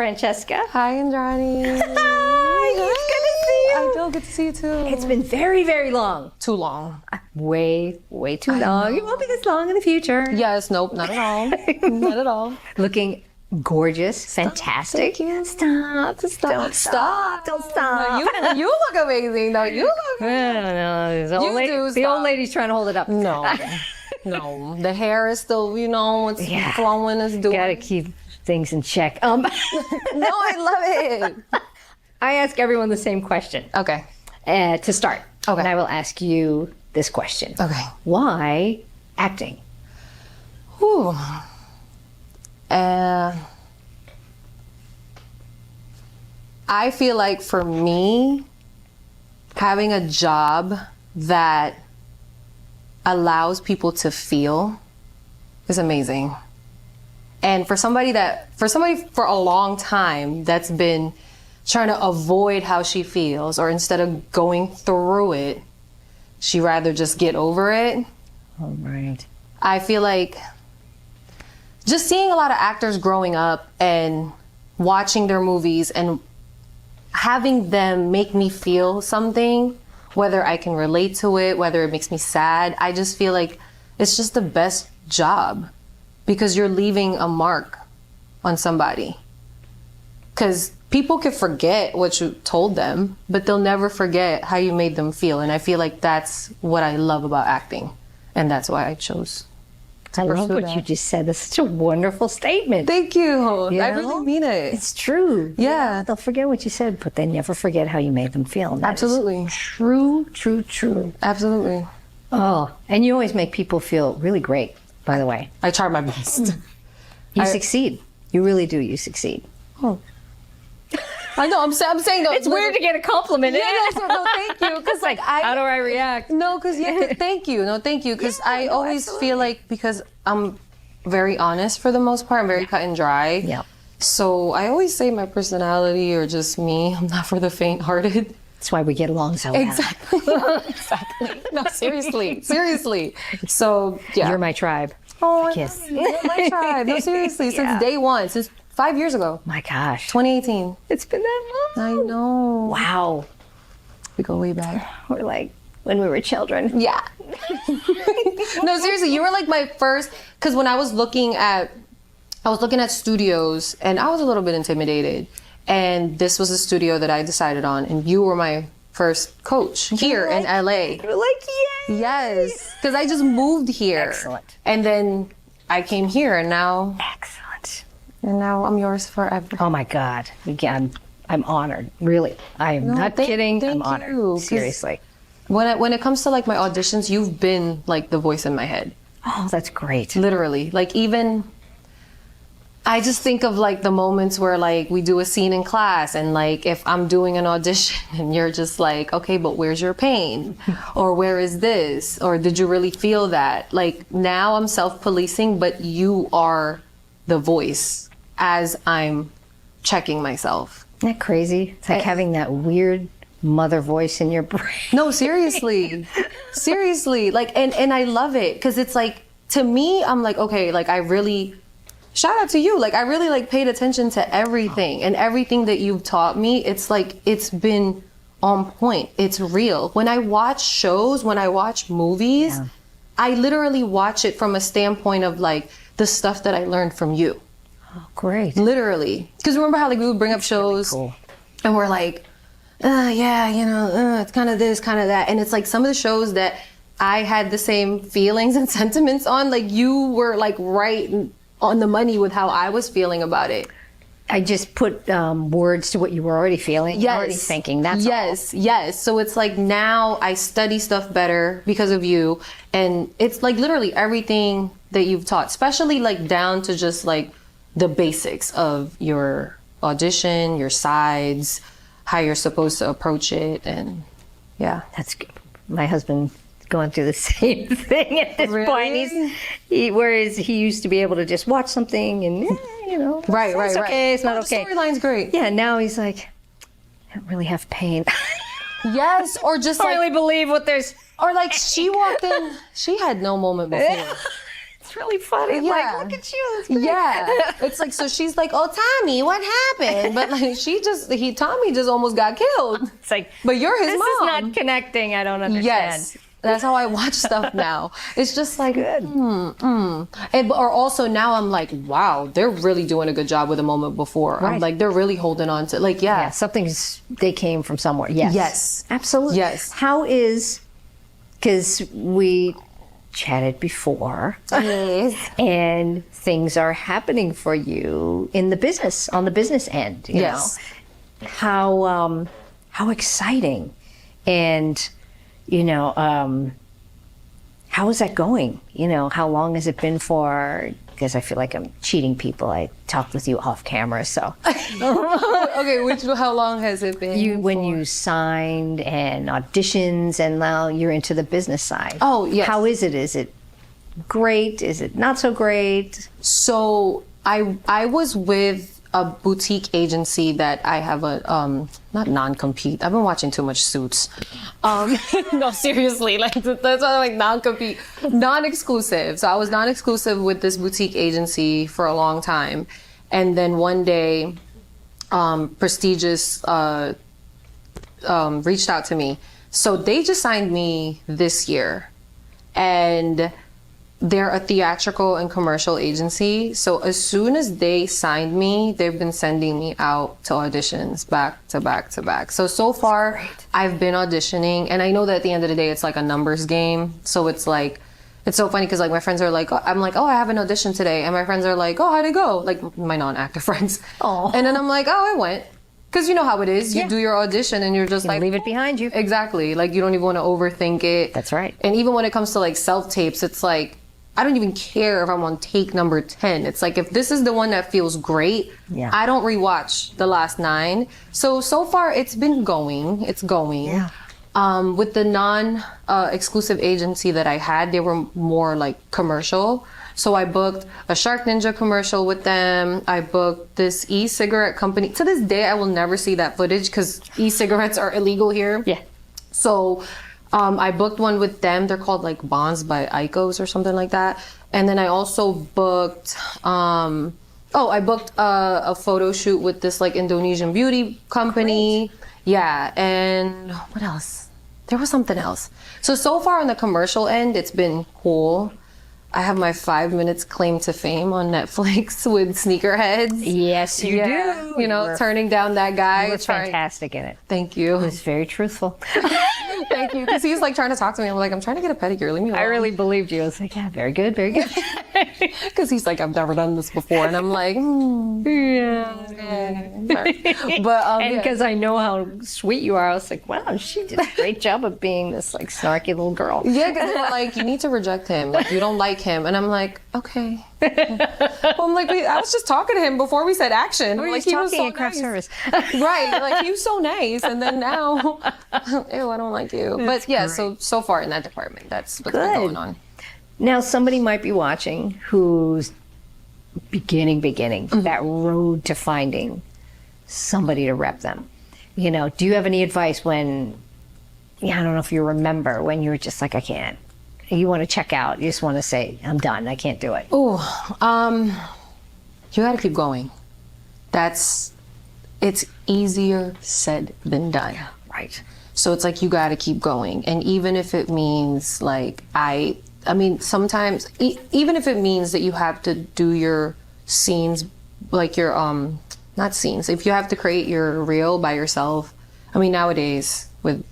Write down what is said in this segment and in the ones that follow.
Francesca. Hi, Indrani. Hi, it's good to see you. I do. Good to see you too. It's been very, very long. Too long. Way too long. It won't be this long in the future. Yes, nope, not at all. Not at all. Looking gorgeous, fantastic. Thank you. Stop. Don't stop. No, you look amazing. No, you look. No, the old lady's trying to hold it up. No, no. The hair is still, it's flowing. It's doing. Gotta keep things in check. No, I love it. I ask everyone the same question. Okay. To start. Okay. And I will ask you this question. Okay. Why acting? Whew. I feel like for me, having a job that allows people to feel is amazing. And for somebody for a long time that's been trying to avoid how she feels, or instead of going through it, she rather just get over it. All right. I feel like just seeing a lot of actors growing up and watching their movies and having them make me feel something, whether I can relate to it, whether it makes me sad, I just feel like it's just the best job because you're leaving a mark on somebody. Because people can forget what you told them, but they'll never forget how you made them feel. And I feel like that's what I love about acting. And that's why I chose. I love what you just said. That's such a wonderful statement. Thank you. I really mean it. It's true. Yeah. They'll forget what you said, but they never forget how you made them feel. That Absolutely. True. Absolutely. Oh, and you always make people feel really great, by the way. I try my best. You succeed. You really do. You succeed. Oh. I know. I'm saying though. It's weird to get a compliment. Yeah, no, thank you. Because how do I react? No, because thank you. No, thank you. Because I always feel like because I'm very honest for the most part. I'm very cut and dry. Yeah. So I always say my personality or just me. I'm not for the faint-hearted. That's why we get along so well. Exactly. Exactly. No, seriously. So yeah. You're my tribe. Oh, Kiss. You're my tribe. No, seriously. Since day one. Since 5 years ago. My gosh. 2018. It's been that long. I know. Wow. We go way back. We're like when we were children. Yeah. No, seriously, you were like my first, because when I was looking at studios and I was a little bit intimidated, and this was a studio that I decided on, and you were my first coach here in LA. You're like, yay. Yes, because I just moved here. Excellent. And then I came here, and now. Excellent. And now I'm yours forever. Oh my God. Again, I'm honored. Really. I'm not kidding. I'm honored. Seriously. When it comes to like my auditions, you've been like the voice in my head. Oh, that's great. Literally. Like even I just think of like the moments where like we do a scene in class and like if I'm doing an audition and you're just like, okay, but where's your pain? Or where is this? Or did you really feel that? Like now I'm self-policing, but you are the voice as I'm checking myself. Isn't that crazy? It's like having that weird mother voice in your brain. No, seriously. Seriously. Like, and I love it because it's like, to me, I'm like, okay, like I really, shout out to you. Like I really like paid attention to everything and everything that you've taught me. It's like, it's been on point. It's real. When I watch shows, when I watch movies, I literally watch it from a standpoint of like the stuff that I learned from you. Oh, great. Literally. Because remember how like we would bring up shows and we're like, it's kind of this, kind of that. And it's like some of the shows that I had the same feelings and sentiments on, like you were like right on the money with how I was feeling about it. I just put words to what you were already feeling, already thinking. That's all. Yes. So it's like now I study stuff better because of you. And it's like literally everything that you've taught, especially like down to just like the basics of your audition, your sides, how you're supposed to approach it. And yeah. That's good. My husband going through the same thing at this point. Whereas he used to be able to just watch something and, right. It's okay, it's not okay. The storyline's great. Yeah, now he's like, I don't really have pain. Yes, or just I like, really believe what there's. or like she walked in, she had no moment before. It's really funny. Yeah. Like, look at you. That's great. Yeah. It's like, so she's like, oh, Tommy, what happened? But like, Tommy just almost got killed. It's like, But you're his this mom. is not connecting. I don't understand. Yes. That's how I watch stuff now. It's just like, Good. or also now I'm like, wow, they're really doing a good job with a moment before. I'm Right. like, they're really holding on to, like, Yeah, they came from somewhere. Yes. Yes. Absolutely. Yes. How is, because we chatted before, Yes. and things are happening for you in the business, on the business end, you Yes. know. How exciting. And, how is that going? How long has it been for? Because I feel like I'm cheating people. I talked with you off camera, so. Okay, how long has it been? When you signed and auditions, and now you're into the business side. Oh, yes. How is it? Is it great? Is it not so great? So I was with a boutique agency that I have not non-compete. I've been watching too much Suits. No, seriously, like that's why I'm like non-compete, non-exclusive. So I was non-exclusive with this boutique agency for a long time, and then one day, prestigious reached out to me. So they just signed me this year, and they're a theatrical and commercial agency. So as soon as they signed me, they've been sending me out to auditions back to back to back. So far I've been auditioning, and I know that at the end of the day, it's like a numbers game. So it's like, it's so funny because like my friends are like, I'm like, oh, I have an audition today. And my friends are like, oh, how'd it go? Like my non-actor friends. Oh. And then I'm like, oh, I went. Because you know how it is. You do your audition and you're just like, Leave it behind you. Exactly. Like you don't even want to overthink it. That's right. And even when it comes to like self-tapes, it's like, I don't even care if I'm on take number 10. It's like, if this is the one that feels great, Yeah. I don't rewatch the last 9. So far it's been going. It's going. Yeah. With the non-exclusive agency that I had, they were more like commercial. So I booked a Shark Ninja commercial with them. I booked this e-cigarette company. To this day, I will never see that footage because e-cigarettes are illegal here. Yeah. So I booked one with them. They're called like Bonds by Icos or something like that. And then I also booked, I booked a photo shoot with this like Indonesian beauty company. Great. Yeah. And what else? There was something else. So far on the commercial end, it's been cool. I have my 5 minutes claim to fame on Netflix with Sneakerheads. Yes, you do. You know, turning down that guy. You were fantastic in it. Thank you. It was very truthful. Thank you. Because he was like trying to talk to me. I'm like, I'm trying to get a pedicure. Leave me alone. I really believed you. I was like, yeah, very good, very good. Because he's like, I've never done this before. And I'm like, Yeah. But, And because I know how sweet you are, I was like, wow, she did a great job of being this like snarky little girl. yeah, because they're like, you need to reject him. Like, you don't like him. And I'm like, okay. Well, I'm like, I was just talking to him before we said action. We're Like, just he was talking so at craft nice. service. Right. Like, he was so nice. And then now, ew, I don't like you. But yeah, great. so far in that department, that's what's Good. been going on. Now, somebody might be watching who's beginning that road to finding somebody to rep them. You know, do you have any advice when, I don't know if you remember, when you were just like, I can't. You want to check out. You just want to say, I'm done. I can't do it. Oh, you got to keep going. It's easier said than done. Right. So it's like, you got to keep going. And even if it means like, I mean, sometimes, even if it means that you have to do your scenes, like your, not scenes, if you have to create your reel by yourself. I mean, nowadays with,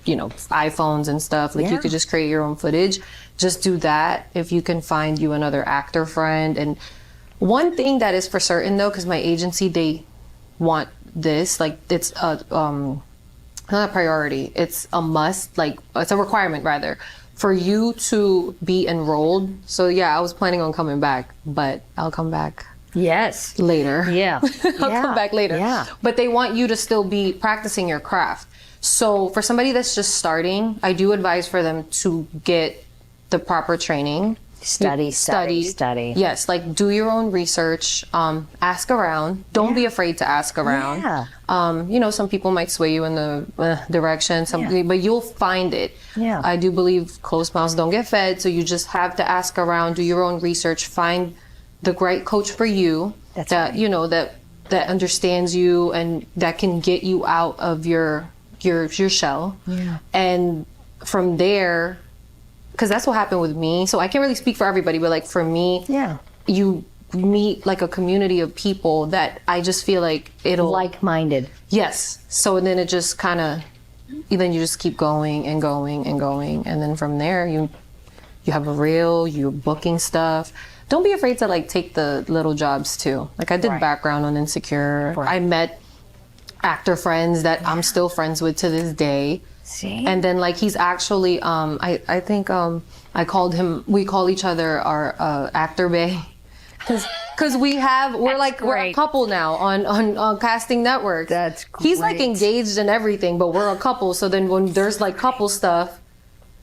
iPhones and stuff, like you could just create your own footage. Just do that if you can find you another actor friend. And one thing that is for certain though, because my agency, they want this, like it's not a priority, it's a must, like it's a requirement rather, for you to be enrolled. So yeah, I was planning on coming back, but I'll come back Yes. later. Yeah. I'll come back later. Yeah. But they want you to still be practicing your craft. So for somebody that's just starting, I do advise for them to get the proper training. Study. Yes, like do your own research. Ask around. Don't be afraid to ask around. Yeah. Some people might sway you in the direction. But you'll find it. Yeah. I do believe closed mouths don't get fed. So you just have to ask around. Do your own research. Find the right coach for you. That's that right. that understands you and that can get you out of your shell. Yeah. And from there, because that's what happened with me. So I can't really speak for everybody, but like for me, Yeah. you meet like a community of people that I just feel like it'll Like-minded. yes. So then it just kind of, then you just keep going and going and going, and then from there you have a reel, you're booking stuff. Don't be afraid to like take the little jobs too. Like I did Right. background on Insecure. Right. I met actor friends that I'm still friends with to this day. See? And then like he's actually I think I called him, we call each other our actor bae, because we're a great. couple now on casting networks. That's He's like great. engaged and everything, but we're a couple. So then when there's like couple stuff,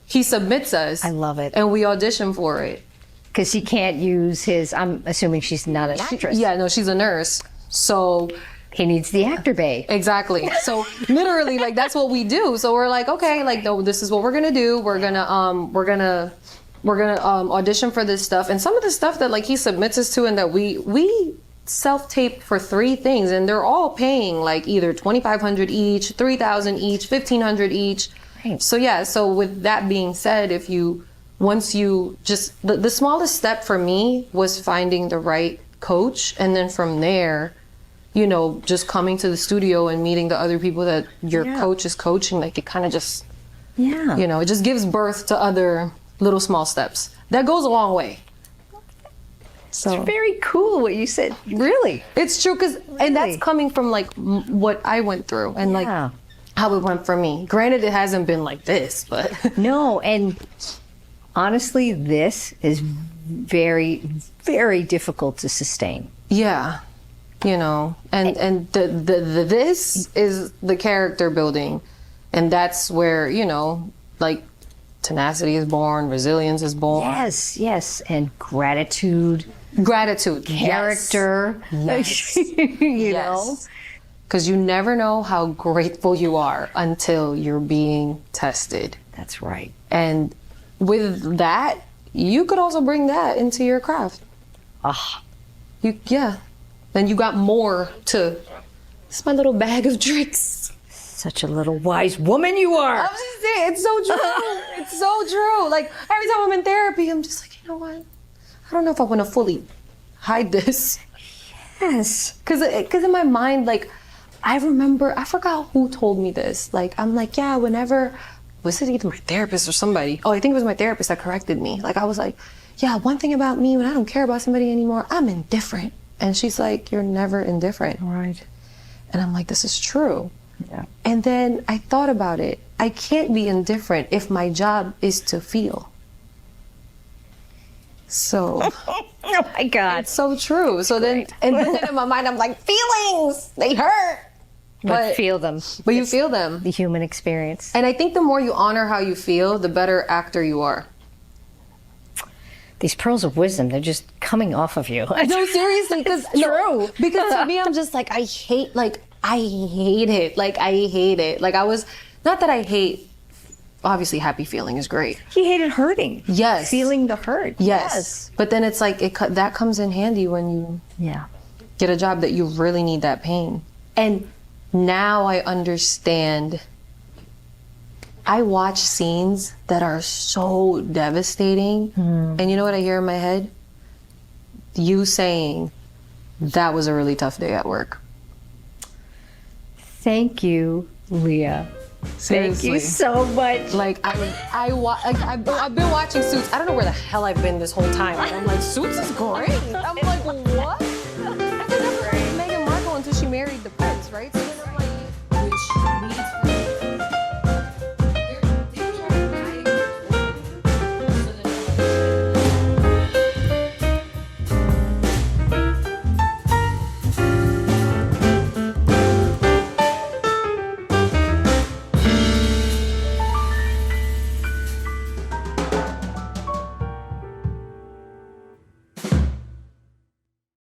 he submits us. I love it. And we audition for it. Because he can't use his, I'm assuming she's not an actress. Yeah, no, she's a nurse. So He needs the actor bay. exactly. So literally, like that's what we do. So we're like, okay, like no, this is what we're gonna do. We're gonna audition for this stuff, and some of the stuff that like he submits us to, and that we self-tape for 3 things, and they're all paying like either $2,500 each, $3,000 each, $1,500 each. Right. So yeah. So with that being said, once you just the smallest step for me was finding the right coach, and then from there, just coming to the studio and meeting the other people that your Yeah. coach is coaching, like it kind of just, Yeah. it just gives birth to other little small steps. That goes a long way. So It's very cool what you said. Really? it's true, and that's Really? coming from like what I went through and Yeah. like how it went for me. Granted, it hasn't been like this, but No, and honestly, this is very, very difficult to sustain. yeah, and the this is the character building, and that's where like tenacity is born, resilience is born, Yes, and gratitude, gratitude, character, Yes. you know? because you never know how grateful you are until you're being tested, That's right. and with that, you could also bring that into your craft. Ah, Then you got more to. It's my little bag of tricks. such a little wise woman you are. I'm just saying, it's so true. It's so true. Like every time I'm in therapy, I'm just like, you know what? I don't know if I want to fully hide this. Yes. Because in my mind, like, I forgot who told me this. Like, I'm like, yeah, whenever, was it either my therapist or somebody? Oh, I think it was my therapist that corrected me. Like, I was like, yeah, one thing about me, when I don't care about somebody anymore, I'm indifferent. And she's like, you're never indifferent. Right. And I'm like, this is true. Yeah. And then I thought about it. I can't be indifferent if my job is to feel. So Oh my God. it's so true. So then, and then in my mind, I'm like, feelings, they hurt. But feel them. But you feel them. The human experience. And I think the more you honor how you feel, the better actor you are. These pearls of wisdom, they're just coming off of you. No, seriously, because true. Because to me, I'm just like, I hate it. Like I hate it. Like I was, not that I hate. Obviously, happy feeling is great. He hated hurting. Yes. Feeling the hurt. Yes. But then it's like that comes in handy when you Yeah. get a job that you really need that pain. And now I understand. I watch scenes that are so devastating, and you know what I hear in my head? You saying, that was a really tough day at work. Thank you, Lea. Thank you so much. Like I've been watching Suits. I don't know where the hell I've been this whole time. And I'm like, Suits is great. I'm like, what? I remember Meghan Markle until she married the prince, right? So then I'm like,